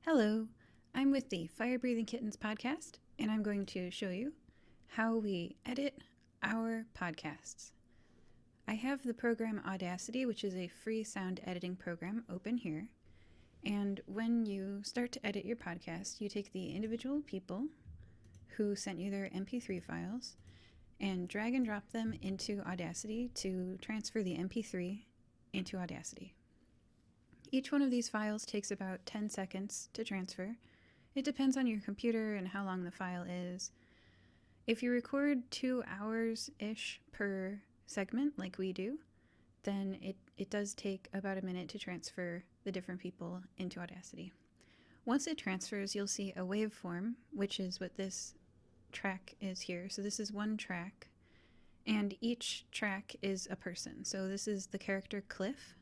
Hello, I'm with the Firebreathing Kittens podcast, and I'm going to show you how we edit our podcasts. I have the program Audacity, which is a free sound editing program, open here. And when you start to edit your podcast, you take the individual people who sent you their MP3 files and drag and drop them into Audacity to transfer the MP3 into Audacity. Each one of these files takes about 10 seconds to transfer. It depends on your computer and how long the file is. If you record 2 hours-ish per segment, like we do, then it does take about a minute to transfer the different people into Audacity. Once it transfers, you'll see a waveform, which is what this track is here. So this is one track, and each track is a person. So this is the character Cliff.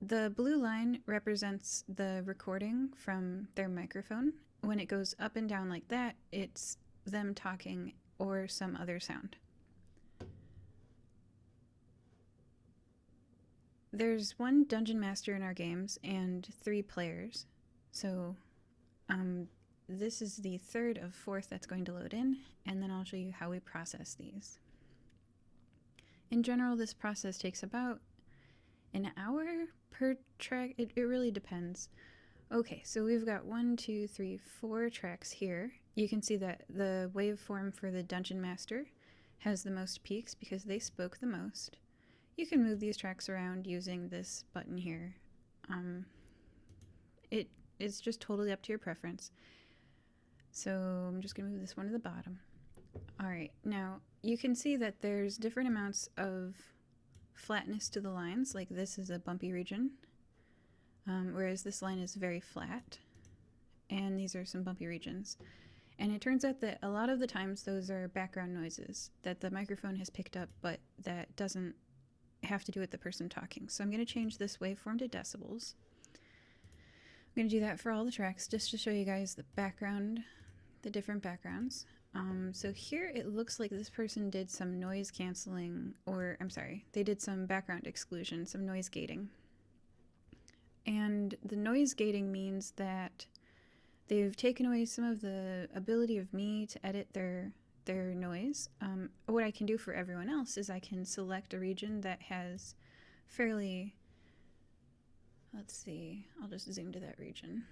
The blue line represents the recording from their microphone. When it goes up and down like that, it's them talking or some other sound. There's one dungeon master in our games and 3 players. So this is the third of 4th that's going to load in, and then I'll show you how we process these. In general, this process takes about an hour per track. It really depends. Okay, so we've got 1, 2, 3, 4 tracks here. You can see that the waveform for the Dungeon Master has the most peaks because they spoke the most. You can move these tracks around using this button here. It's just totally up to your preference. So I'm just going to move this one to the bottom. Alright, now you can see that there's different amounts of flatness to the lines, like this is a bumpy region, whereas this line is very flat, and these are some bumpy regions. And it turns out that a lot of the times those are background noises that the microphone has picked up, but that doesn't have to do with the person talking. So I'm going to change this waveform to decibels. I'm going to do that for all the tracks just to show you guys the background, the different backgrounds. So here it looks like this person did some noise canceling, or I'm sorry, they did some background exclusion, some noise gating. And the noise gating means that they've taken away some of the ability of me to edit their noise. What I can do for everyone else is I can select a region that has fairly, let's see, I'll just zoom to that region.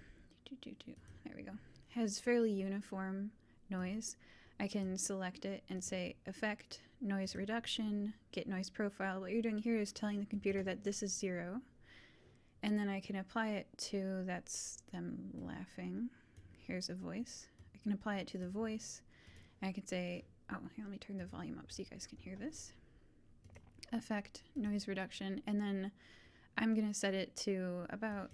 There we go. Has fairly uniform noise. I can select it and say effect, noise reduction, get noise profile. What you're doing here is telling the computer that this is 0, and then I can apply it to, that's them laughing. Here's a voice. I can apply it to the voice. I can say, oh, here, let me turn the volume up so you guys can hear this. Effect, noise reduction, and then I'm going to set it to about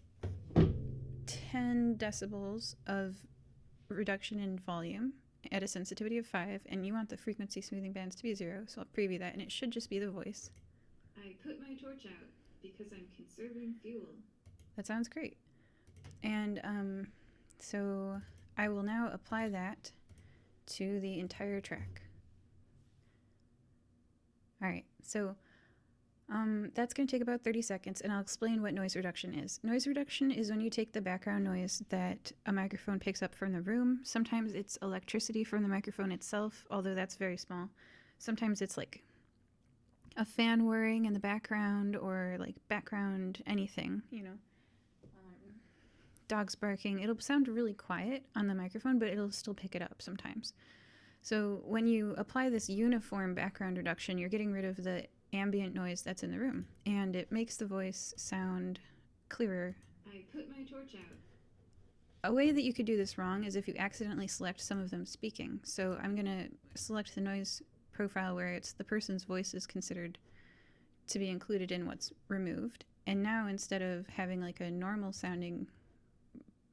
10 decibels of reduction in volume at a sensitivity of 5, and you want the frequency smoothing bands to be 0, so I'll preview that, and it should just be the voice. I put my torch out because I'm conserving fuel. That sounds great. And so I will now apply that to the entire track. Alright, so that's going to take about 30 seconds, and I'll explain what noise reduction is. Noise reduction is when you take the background noise that a microphone picks up from the room. Sometimes it's electricity from the microphone itself, although that's very small. Sometimes it's like a fan whirring in the background, or like background anything, you know. Dogs barking. It'll sound really quiet on the microphone, but it'll still pick it up sometimes. So when you apply this uniform background reduction, you're getting rid of the ambient noise that's in the room, and it makes the voice sound clearer. I put my torch out. A way that you could do this wrong is if you accidentally select some of them speaking. So I'm going to select the noise profile where it's the person's voice is considered to be included in what's removed. And now instead of having like a normal sounding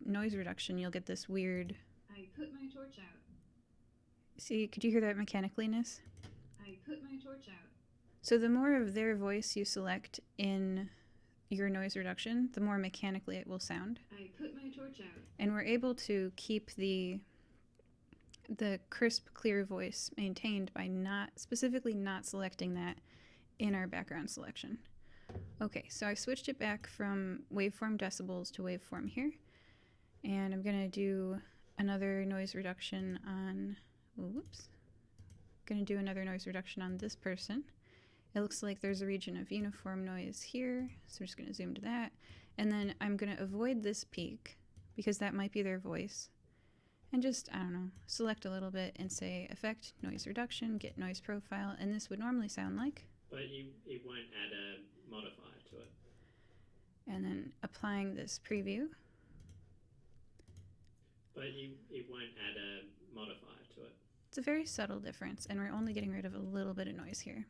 noise reduction, you'll get this weird... I put my torch out. See, could you hear that mechanicalness? I put my torch out. So the more of their voice you select in your noise reduction, the more mechanically it will sound. I put my torch out. And we're able to keep the crisp, clear voice maintained by specifically not selecting that in our background selection. Okay, so I switched it back from waveform decibels to waveform here. And I'm going to do another noise reduction on, going to do another noise reduction on this person. It looks like there's a region of uniform noise here, so I'm just going to zoom to that. And then I'm going to avoid this peak, because that might be their voice. And just, I don't know, select a little bit and say Effect, Noise Reduction, Get Noise Profile, and this would normally sound like. But it won't add a modifier to it. And then applying this preview. But it won't add a modifier to it. It's a very subtle difference, and we're only getting rid of a little bit of noise here.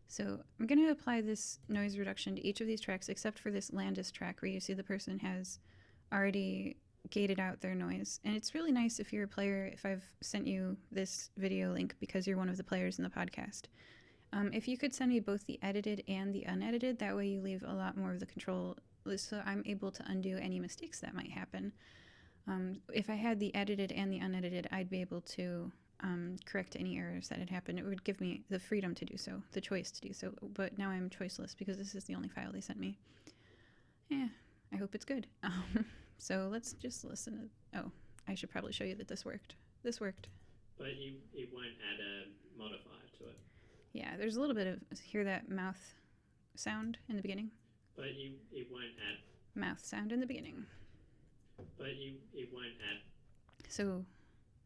So I'm going to apply this noise reduction to each of these tracks, except for this Landis track where you see the person has already gated out their noise. And it's really nice if you're a player, if I've sent you this video link because you're one of the players in the podcast. If you could send me both the edited and the unedited, that way you leave a lot more of the control, so I'm able to undo any mistakes that might happen. If I had the edited and the unedited, I'd be able to correct any errors that had happened. It would give me the freedom to do so, the choice to do so, but now I'm choiceless because this is the only file they sent me. Yeah, I hope it's good. So let's just listen to, oh, I should probably show you that this worked. This worked. But it won't add a modifier to it. Yeah, there's a little bit of, hear that mouth sound in the beginning? But it won't add. Mouth sound in the beginning. But it won't add. So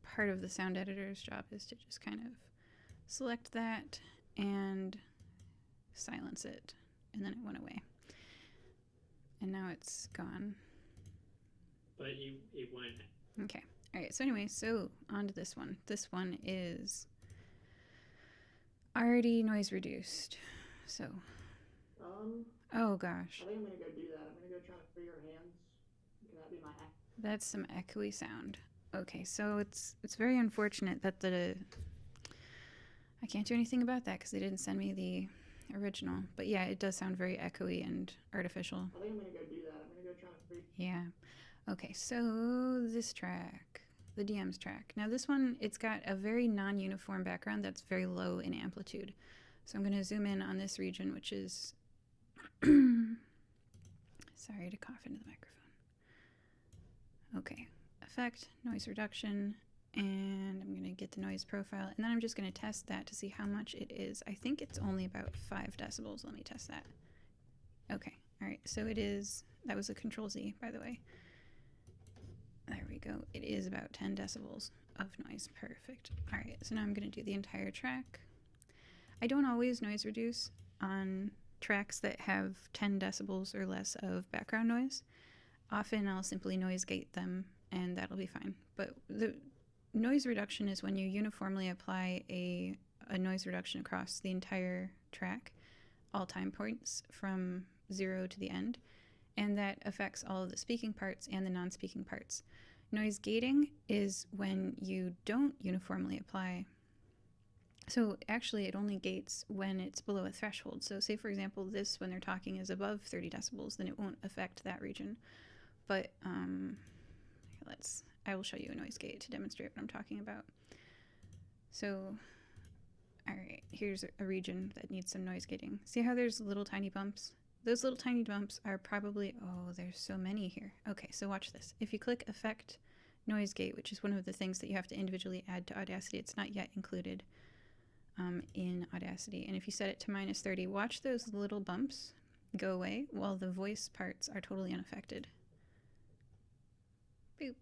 part of the sound editor's job is to just kind of select that and silence it, and then it went away. And now it's gone. But it won't. Okay. All right. So anyway, so on to this one. This one is already noise reduced. So. Oh gosh. I think I'm gonna go do that. I'm gonna go try to free your hands. Can that be my act? That's some echoey sound. Okay, so it's very unfortunate that I can't do anything about that because they didn't send me the original. But yeah, it does sound very echoey and artificial. I think I'm gonna go do that. I'm gonna go try to free. Yeah. Okay, so this track, the DM's track. Now this one, it's got a very non-uniform background that's very low in amplitude. So I'm going to zoom in on this region, which is... Sorry to cough into the microphone. Okay, Effect, Noise Reduction, and I'm going to get the noise profile, and then I'm just going to test that to see how much it is. I think it's only about 5 decibels. Let me test that. Okay, all right, so it is... That was a Control Z, by the way. There we go. It is about 10 decibels of noise. Perfect. All right, so now I'm going to do the entire track. I don't always noise reduce on tracks that have 10 decibels or less of background noise. Often I'll simply noise gate them and that'll be fine. But the noise reduction is when you uniformly apply a noise reduction across the entire track, all time points from 0 to the end. And that affects all of the speaking parts and the non-speaking parts. Noise gating is when you don't uniformly apply. So actually it only gates when it's below a threshold. So say for example this, when they're talking, is above 30 decibels, then it won't affect that region. But I will show you a noise gate to demonstrate what I'm talking about. So, all right, here's a region that needs some noise gating. See how there's little tiny bumps? Those little tiny bumps are probably, oh, there's so many here. Okay, so watch this. If you click Effect, Noise Gate, which is one of the things that you have to individually add to Audacity, it's not yet included in Audacity. And if you set it to -30, watch those little bumps go away while the voice parts are totally unaffected. Boop.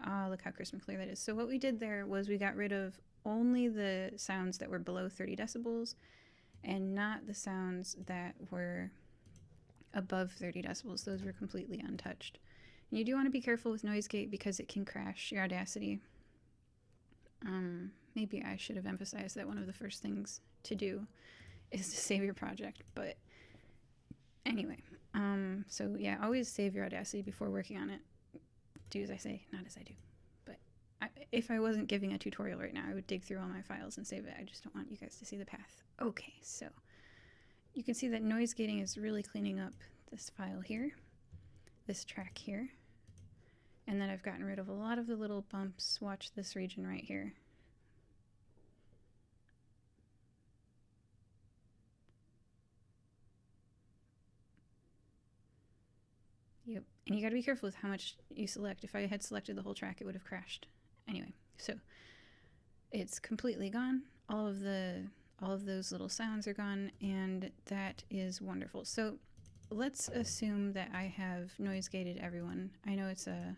Oh, look how crisp and clear that is. So what we did there was we got rid of only the sounds that were below 30 decibels and not the sounds that were above 30 decibels. Those were completely untouched. And you do want to be careful with noise gate because it can crash your Audacity. Maybe I should have emphasized that one of the first things to do is to save your project, but anyway, so yeah, always save your Audacity before working on it. Do as I say, not as I do. But if I wasn't giving a tutorial right now, I would dig through all my files and save it. I just don't want you guys to see the path. Okay, so you can see that noise gating is really cleaning up this file here, this track here, and then I've gotten rid of a lot of the little bumps. Watch this region right here. Yep. And you got to be careful with how much you select. If I had selected the whole track, it would have crashed. Anyway, so it's completely gone. All of those little sounds are gone, and that is wonderful. So let's assume that I have noise gated everyone. I know it's a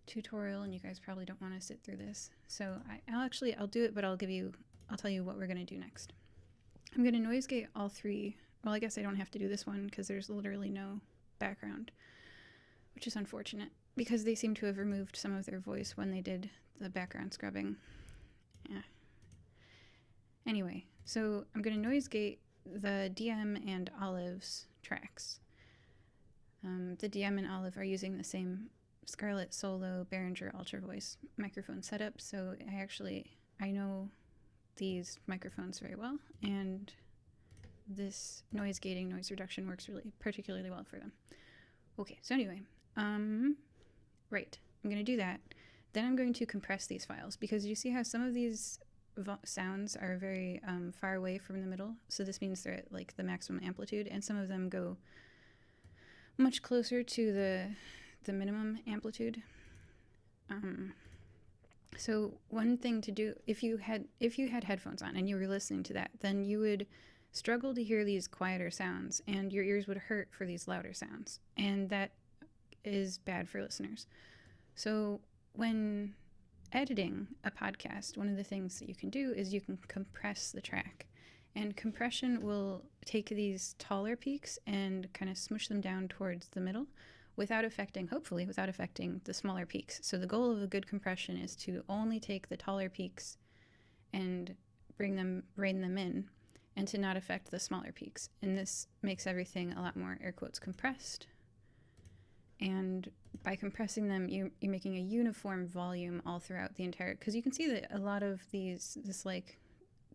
tutorial and you guys probably don't want to sit through this. So I'll do it, but I'll tell you what we're going to do next. I'm going to noise gate all three. Well, I guess I don't have to do this one because there's literally no background, which is unfortunate because they seem to have removed some of their voice when they did the background scrubbing. Yeah. Anyway, so I'm going to noise gate the DM and Olive's tracks. The DM and Olive are using the same Scarlett Solo Behringer Ultra Voice microphone setup, so I know these microphones very well, and this noise gating, noise reduction works really particularly well for them. Okay, so anyway, right, I'm going to do that. Then I'm going to compress these files because you see how some of these sounds are very far away from the middle, so this means they're at like the maximum amplitude, and some of them go much closer to the minimum amplitude. So one thing to do, if you had headphones on and you were listening to that, then you would struggle to hear these quieter sounds and your ears would hurt for these louder sounds, and that is bad for listeners. So when editing a podcast, one of the things that you can do is you can compress the track, and compression will take these taller peaks and kind of smush them down towards the middle hopefully without affecting the smaller peaks. So the goal of a good compression is to only take the taller peaks and rein them in, and to not affect the smaller peaks. And this makes everything a lot more, air quotes, compressed. And by compressing them, you're making a uniform volume all throughout the entire, because you can see that a lot of this like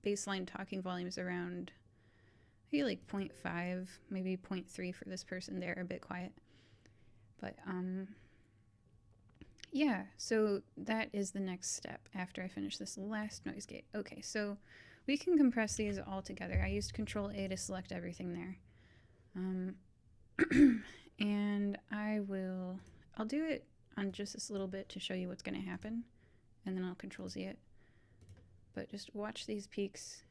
baseline talking volume is around maybe like 0.5, maybe 0.3 for this person. They're a bit quiet. But yeah, so that is the next step after I finish this last noise gate. Okay, so we can compress these all together. I used Control A to select everything there. And I'll do it on just this little bit to show you what's going to happen, and then I'll Control Z it. But just watch these peaks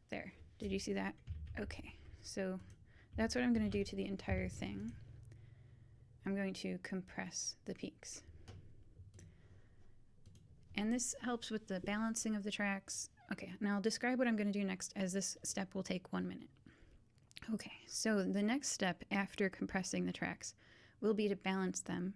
there. Did you see that? Okay, so that's what I'm going to do to the entire thing. I'm going to compress the peaks. And this helps with the balancing of the tracks. Okay, now I'll describe what I'm going to do next, as this step will take 1 minute. Okay, so the next step after compressing the tracks will be to balance them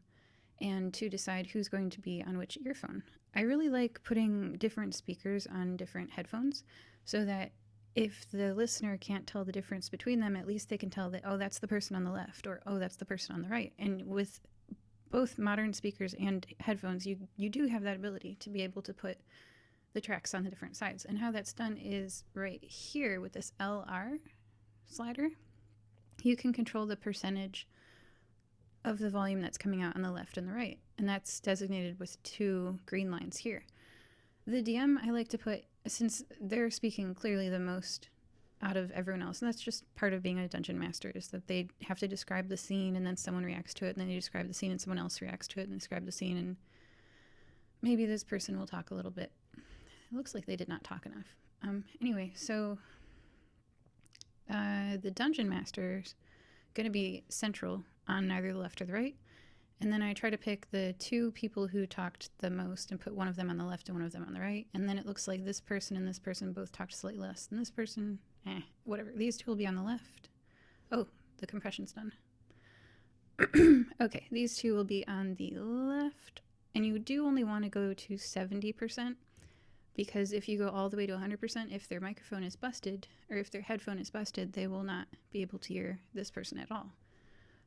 and to decide who's going to be on which earphone. I really like putting different speakers on different headphones so that if the listener can't tell the difference between them, at least they can tell that, oh, that's the person on the left, or oh, that's the person on the right. And with both modern speakers and headphones, you do have that ability to be able to put the tracks on the different sides. And how that's done is right here with this LR slider. You can control the percentage of the volume that's coming out on the left and the right, and that's designated with 2 green lines here. The DM I like to put, since they're speaking clearly the most out of everyone else, and that's just part of being a dungeon master, is that they have to describe the scene and then someone reacts to it, and then they describe the scene and someone else reacts to it and describe the scene, and maybe this person will talk a little bit. It looks like they did not talk enough. Anyway, so the dungeon master's going to be central on neither the left or the right, and then I try to pick the 2 people who talked the most and put one of them on the left and one of them on the right, and then it looks like this person and this person both talked slightly less than this person. Whatever. These 2 will be on the left. Oh, the compression's done. Okay, these 2 will be on the left, and you do only want to go to 70%, because if you go all the way to 100%, if their microphone is busted, or if their headphone is busted, they will not be able to hear this person at all.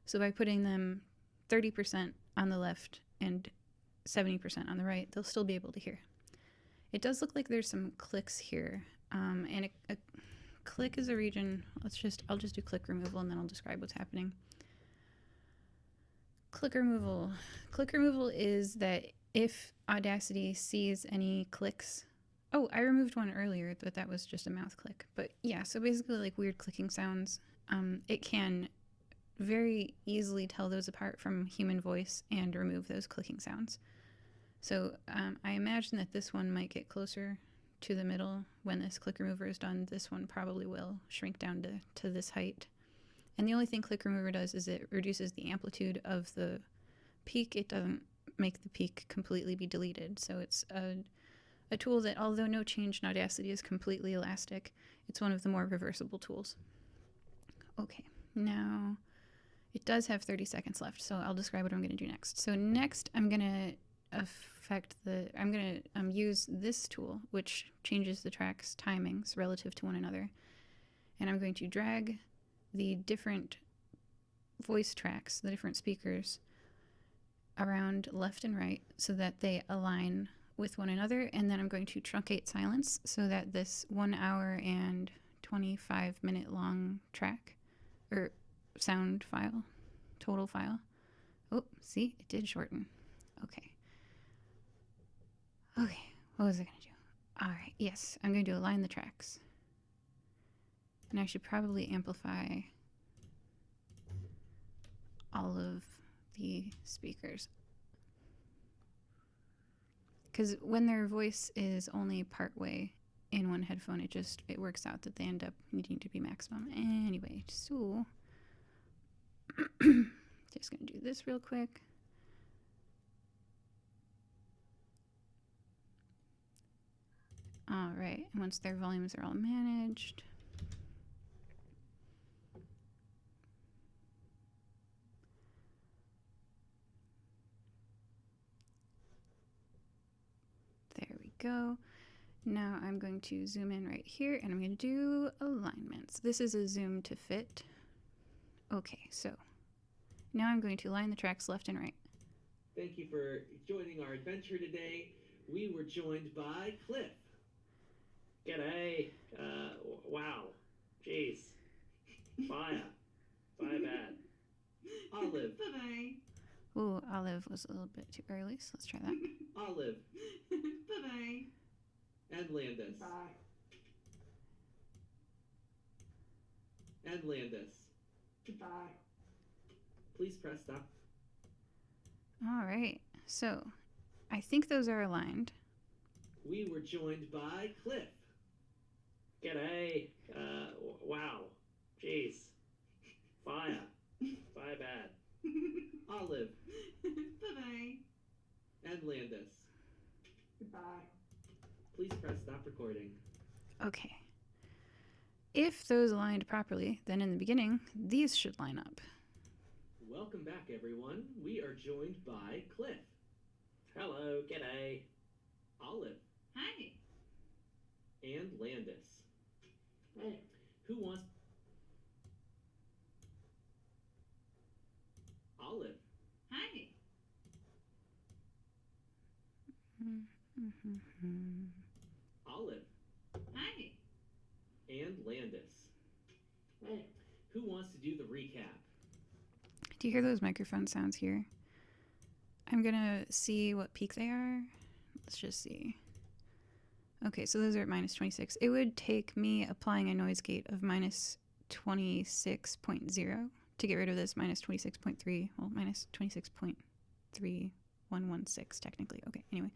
So by putting them 30% on the left and 70% on the right, they'll still be able to hear. It does look like there's some clicks here, and a click is a region. I'll just do click removal, and then I'll describe what's happening. Click removal. Click removal is that if Audacity sees any clicks. Oh, I removed one earlier, but that was just a mouth click. But yeah, so basically like weird clicking sounds. It can very easily tell those apart from human voice and remove those clicking sounds. So I imagine that this one might get closer to the middle when this click remover is done. This one probably will shrink down to this height. And the only thing click remover does is it reduces the amplitude of the peak. It doesn't make the peak completely be deleted. So it's a tool that, although no change in Audacity is completely elastic, it's one of the more reversible tools. Okay, now it does have 30 seconds left, so I'll describe what I'm going to do next. So next I'm going to use this tool, which changes the track's timings relative to one another. And I'm going to drag the different voice tracks, the different speakers, around left and right so that they align with one another. And then I'm going to truncate silence so that this 1 hour and 25-minute long track, or sound file, total file. Oh, see, it did shorten. Okay. Okay, what was I going to do? All right, yes, I'm going to align the tracks. And I should probably amplify all of the speakers. Because when their voice is only partway in one headphone, it works out that they end up needing to be maximum. Anyway, so just going to do this real quick. All right, and once their volumes are all managed, there we go. Now I'm going to zoom in right here and I'm going to do alignments. This is a zoom to fit. Okay, so now I'm going to line the tracks left and right. Thank you for joining our adventure today. We were joined by Cliff. G'day. Wow. Jeez. Fire. Fire bad. Olive. Bye-bye. Ooh, Olive was a little bit too early, so let's try that. Olive. Bye-bye. And Landis. Goodbye. And Landis. Goodbye. Please press stop. All right, so I think those are aligned. We were joined by Cliff. G'day. Wow. Jeez. Fire. Fire bad. Olive. Bye-bye. And Landis. Goodbye. Please press stop recording. Okay. If those aligned properly, then in the beginning, these should line up. Welcome back, everyone. We are joined by Cliff. Hello. G'day. Olive. Hi. And Landis. Hey. Who wants... Olive. Hi. Olive. Hi. And Landis. Hey. Who wants to do the recap? Do you hear those microphone sounds here? I'm gonna see what peak they are. Let's just see. Okay, so those are at minus 26. It would take me applying a noise gate of minus 26.0 to get rid of this minus 26.3, well, minus 26.3116 technically. Okay, anyway.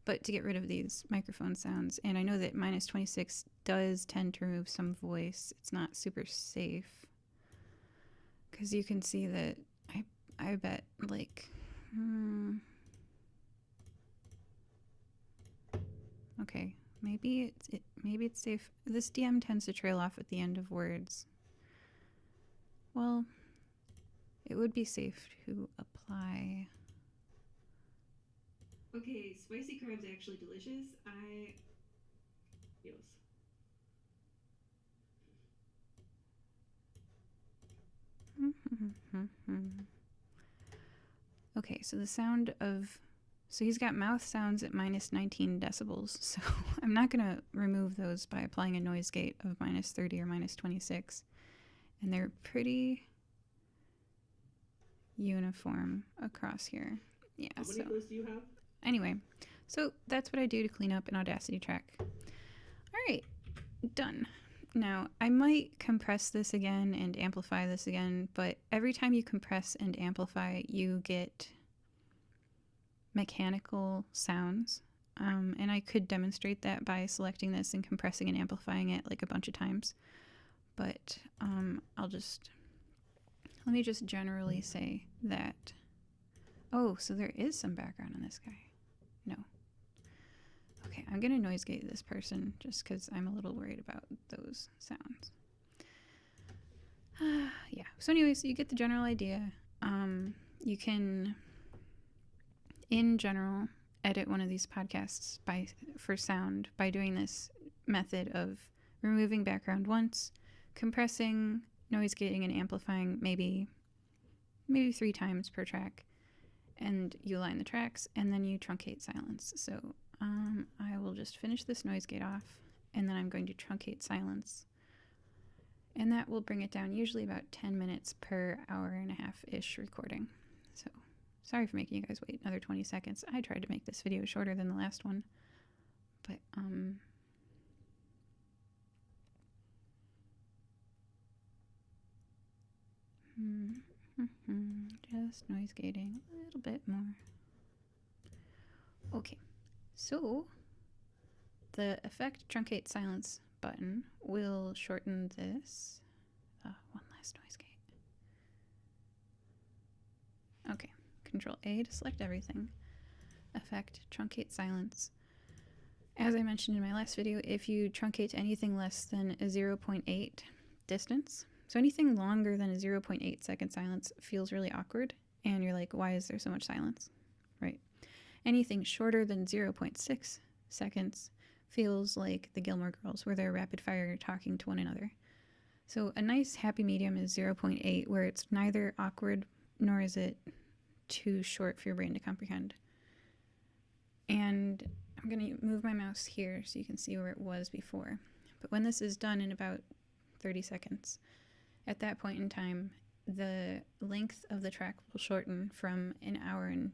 But to get rid of these microphone sounds, and I know that minus 26 does tend to remove some voice. It's not super safe. Because you can see that I bet, like, okay, maybe it's safe. This DM tends to trail off at the end of words. Well, it would be safe to apply. Okay, spicy crab's actually delicious. Yes. Okay, so the sound of... So he's got mouth sounds at minus 19 decibels, so I'm not going to remove those by applying a noise gate of minus 30 or minus 26. And they're pretty uniform across here. Yeah, How many of those do you have? Anyway, so that's what I do to clean up an Audacity track. All right, done. Now, I might compress this again and amplify this again, but every time you compress and amplify, you get mechanical sounds. And I could demonstrate that by selecting this and compressing and amplifying it like a bunch of times. But let me just generally say that. Oh, so there is some background on this guy. No. Okay, I'm going to noise gate this person just because I'm a little worried about those sounds. Yeah, so anyways, you get the general idea. You can, in general, edit one of these podcasts for sound by doing this method of removing background once, compressing, noise gating, and amplifying maybe 3 times per track, and you line the tracks, and then you truncate silence. So I will just finish this noise gate off, and then I'm going to truncate silence, and that will bring it down usually about 10 minutes per hour and a half-ish recording. So sorry for making you guys wait another 20 seconds. I tried to make this video shorter than the last one, but just noise gating a little bit more. Okay, so the effect truncate silence button will shorten this. One last noise gate. Okay, Control A to select everything. Effect truncate silence. As I mentioned in my last video, if you truncate to anything less than a 0.8 distance, so anything longer than a 0.8 second silence feels really awkward, and you're like, why is there so much silence? Right? Anything shorter than 0.6 seconds feels like the Gilmore Girls, where they're rapid fire talking to one another. So a nice happy medium is 0.8, where it's neither awkward nor is it too short for your brain to comprehend. And I'm going to move my mouse here so you can see where it was before. But when this is done in about 30 seconds, at that point in time, the length of the track will shorten from an hour and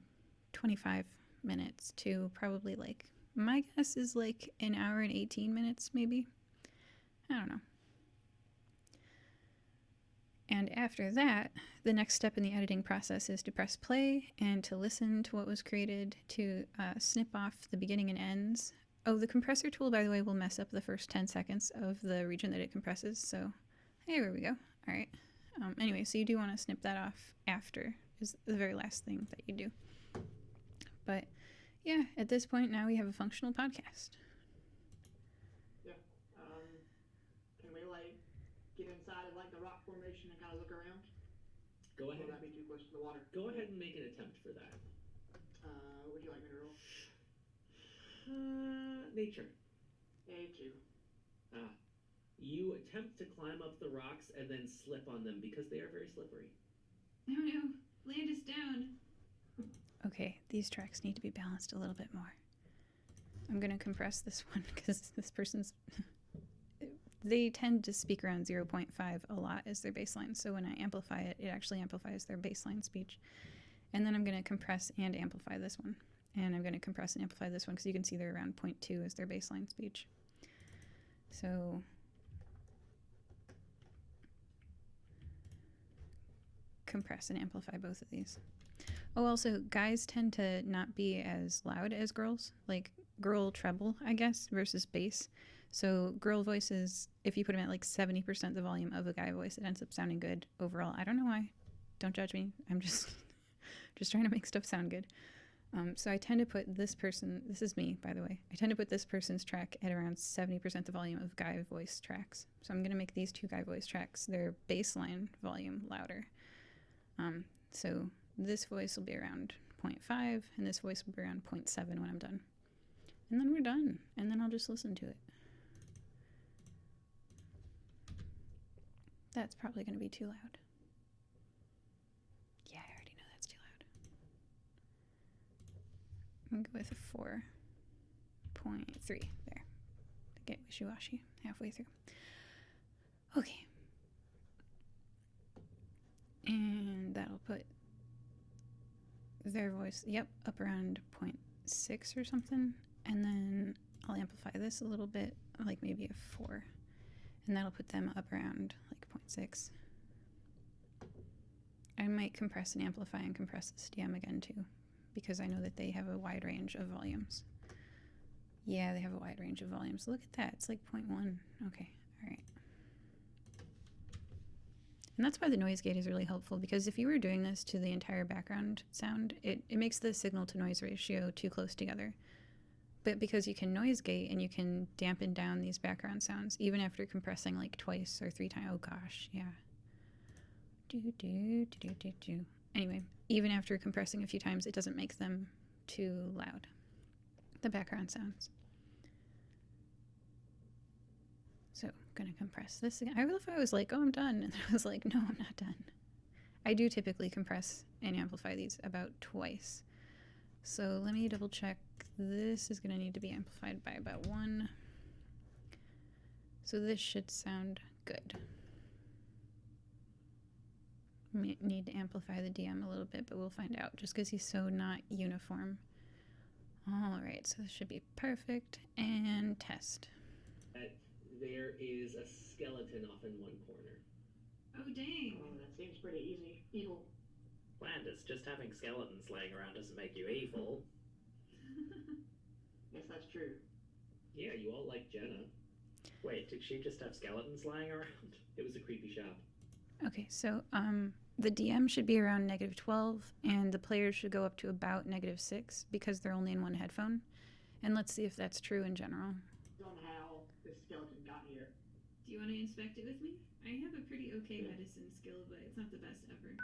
25 minutes to probably, like, my guess is like an hour and 18 minutes, maybe. I don't know. And after that, the next step in the editing process is to press play and to listen to what was created, to snip off the beginning and ends. Oh, the compressor tool, by the way, will mess up the first 10 seconds of the region that it compresses. So, hey, there we go. All right. Anyway, so you do want to snip that off after, is the very last thing that you do. But yeah, at this point now we have a functional podcast. Yeah. Can we like get inside of like the rock formation and kind of look around? Go Or ahead. would that be too close to the water? Go ahead and make an attempt for that. What would you like me to roll? Nature. A2. You attempt to climb up the rocks and then slip on them because they are very slippery. Oh no, land us down. Okay, these tracks need to be balanced a little bit more. I'm going to compress this one because this person's... they tend to speak around 0.5 a lot as their baseline. So when I amplify it, it actually amplifies their baseline speech. And then I'm going to compress and amplify this one. And I'm going to compress and amplify this one because you can see they're around 0.2 as their baseline speech. So... compress and amplify both of these. Oh, also, guys tend to not be as loud as girls, like girl treble, I guess, versus bass. So girl voices, if you put them at like 70% the volume of a guy voice, it ends up sounding good overall. I don't know why. Don't judge me. I'm just trying to make stuff sound good. So I tend to put this person, this is me, by the way, I tend to put this person's track at around 70% the volume of guy voice tracks. So I'm going to make these two guy voice tracks, their baseline volume louder. So this voice will be around 0.5 and this voice will be around 0.7 when I'm done. And then we're done. And then I'll just listen to it. That's probably going to be too loud. Yeah, I already know that's too loud. I'm going to go with a 4.3 there. To get wishy-washy halfway through. Okay. And that'll put their voice, yep, up around 0.6 or something. And then I'll amplify this a little bit, like maybe a 4. And And that'll put them up around like 0.6. I might compress and amplify and compress this DM again too, because I know that they have a wide range of volumes. Yeah, they have a wide range of volumes. Look at that. It's like 0.1. Okay, all right. And that's why the noise gate is really helpful, because if you were doing this to the entire background sound, it makes the signal to noise ratio too close together. But because you can noise gate and you can dampen down these background sounds, even after compressing like twice or 3 times. Oh gosh, yeah. Anyway, even after compressing a few times, it doesn't make them too loud, the background sounds. So I'm gonna compress this again. I love how I was like, oh, I'm done. And then I was like, no, I'm not done. I do typically compress and amplify these about twice. So let me double check. This is gonna need to be amplified by about 1. So this should sound good. Need to amplify the DM a little bit, but we'll find out just because he's so not uniform. All right, so this should be perfect. And test. There is a skeleton off in one corner. Oh, dang. Oh, that seems pretty easy. Evil. Landis, just having skeletons laying around doesn't make you evil. Yes, that's true. Yeah, you all like Jenna. Wait, did she just have skeletons lying around? It was a creepy shop. Okay, so the DM should be around -12, and the players should go up to about -6 because they're only in one headphone. And let's see if that's true in general. On how this skeleton got here. Do you want to inspect it with me? I have a pretty okay medicine skill, but it's not the best ever.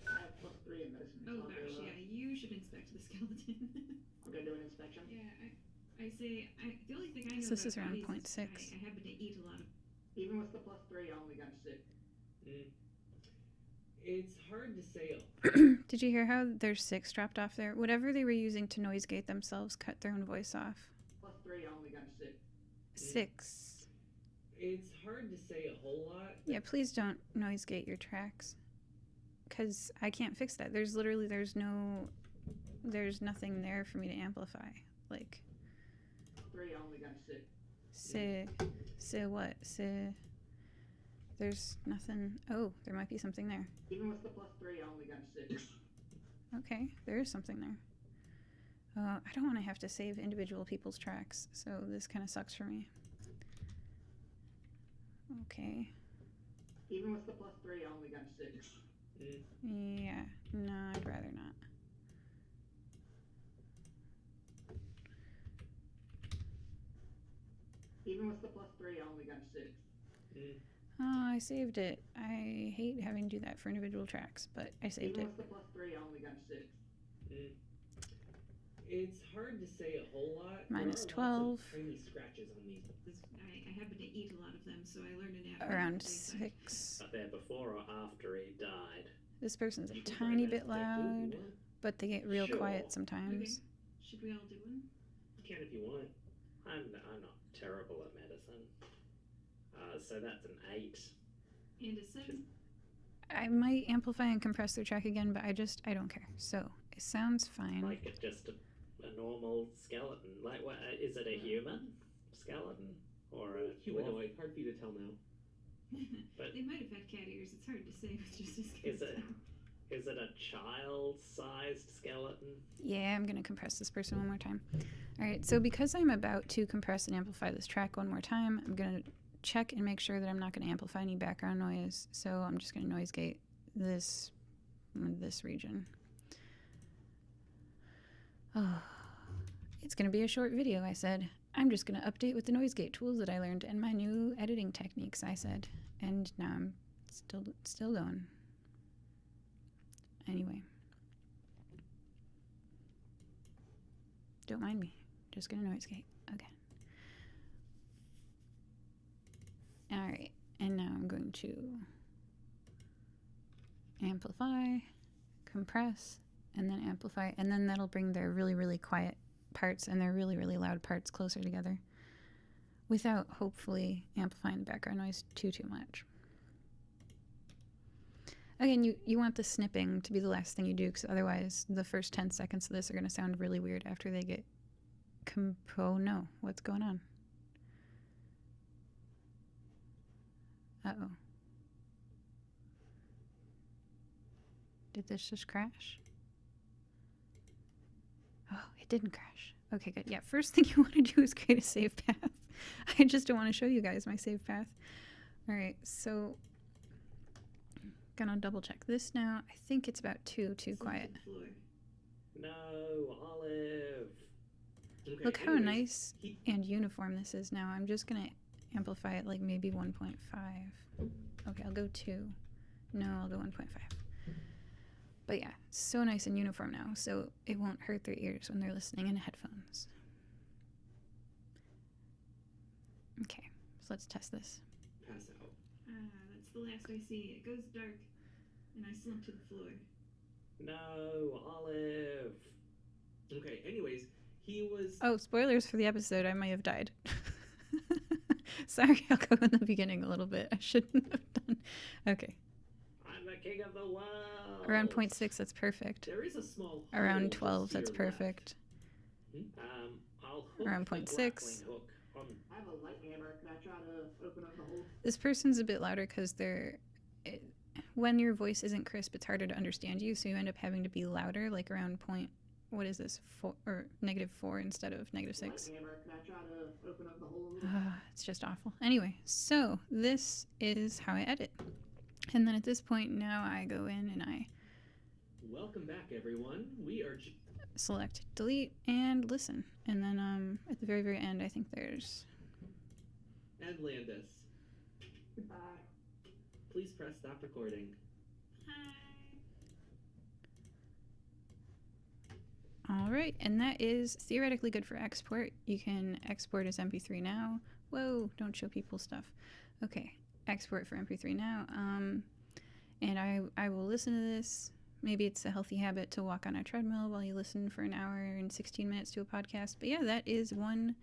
I have +3 in medicine. Oh gosh, yeah, you should inspect the skeleton. I'm gonna do an inspection. Yeah, I say, the only thing I know So this about is around bodies 0.6. I happen to eat a lot of. Even with the +3, I only got a 6. It's hard to say. Did you hear how there's 6 dropped off there? Whatever they were using to noise gate themselves cut their own voice off. +3, I only got a 6. 6. It's hard to say a whole lot. Yeah, please don't noise gate your tracks, because I can't fix that. There's nothing there for me to amplify. Like, 3, I only got a 6. what? There's nothing. Oh, there might be something there. Even with the +3, I only got a 6. Okay, there is something there. I don't want to have to save individual people's tracks, so this kind of sucks for me. Okay. Even with the +3, I only got a 6. Yeah, no, I'd rather not. Even with the +3, I only got a 6. Oh, I saved it. I hate having to do that for individual tracks, but I saved Even it. with the +3, I only got a 6. It's hard to say a whole lot. -12. There are tiny scratches on these. I happen to eat a lot of them, so I learned an app. Around 6. Are they before or after he died? This person's a You can tiny try bit that detective if you loud, want. but they get real Sure. quiet sometimes. Should we all do one? You can if you want. I'm not terrible at medicine. So that's an 8. And a 7? I might amplify and compress their track again, but I don't care. So it sounds fine. Like it's just a normal skeleton. Like, what? Is it a human skeleton or a Humanoid. Hard for you to tell now. But- they might have had cat ears. It's hard to say with just a Is skeleton. Is it a child-sized skeleton? Yeah, I'm going to compress this person one more time. All right, so because I'm about to compress and amplify this track one more time, I'm going to check and make sure that I'm not going to amplify any background noise. So I'm just going to noise gate this region. Oh, it's going to be a short video, I said. I'm just going to update with the noise gate tools that I learned and my new editing techniques, I said. And now I'm still going. Anyway. Don't mind me. Just gonna noise gate again. Alright, and now I'm going to amplify, compress, and then amplify, and then that'll bring their really, really quiet parts and their really, really loud parts closer together without hopefully amplifying the background noise too much. Again, you want the snipping to be the last thing you do, because otherwise the first 10 seconds of this are going to sound really weird after they get oh no, what's going on? Uh-oh. Did this just crash? Oh, it didn't crash. Okay, good. Yeah, first thing you want to do is create a save path. I just don't want to show you guys my save path. All right, so gonna double check this now. I think it's about too quiet. To the floor. No, Olive. Okay, Look how anyways, nice he- and uniform this is now. I'm just gonna amplify it like maybe 1.5. Okay, I'll go 2. No, I'll go 1.5. But yeah, so nice and uniform now, so it won't hurt their ears when they're listening in headphones. Okay, so let's test this. Pass out. That's the last I see. It goes dark, and I slump to the floor. No, Olive. Okay, anyways, he was. Oh, spoilers for the episode. I might have died. Sorry, I'll go in the beginning a little bit. I shouldn't have done. Okay, I'm the king of the world. around 0.6, that's perfect. There is a small. Around hole 12, just to that's your left. perfect. I'll hook Around the 0.6. grappling hook on. I have a light hammer. Can I try to open up the hole? This person's a bit louder because when your voice isn't crisp, it's harder to understand you, so you end up having to be louder, like around what is this, 4 or -4 instead of -6. Light hammer. Can I try to open up the hole a little? It's just awful. Anyway, so this is how I edit. And then at this point, now I go in and I Welcome back, everyone. We are. select delete and listen. And then at the very, very end, I think there's... And Landis. Goodbye. Please press stop recording. Hi. All right, and that is theoretically good for export. You can export as MP3 now. Whoa, don't show people stuff. Okay, export for MP3 now. And I will listen to this. Maybe it's a healthy habit to walk on a treadmill while you listen for an hour and 16 minutes to a podcast. But yeah, that is one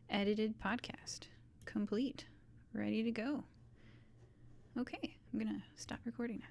edited podcast. Complete. Ready to go. Okay, I'm gonna stop recording now.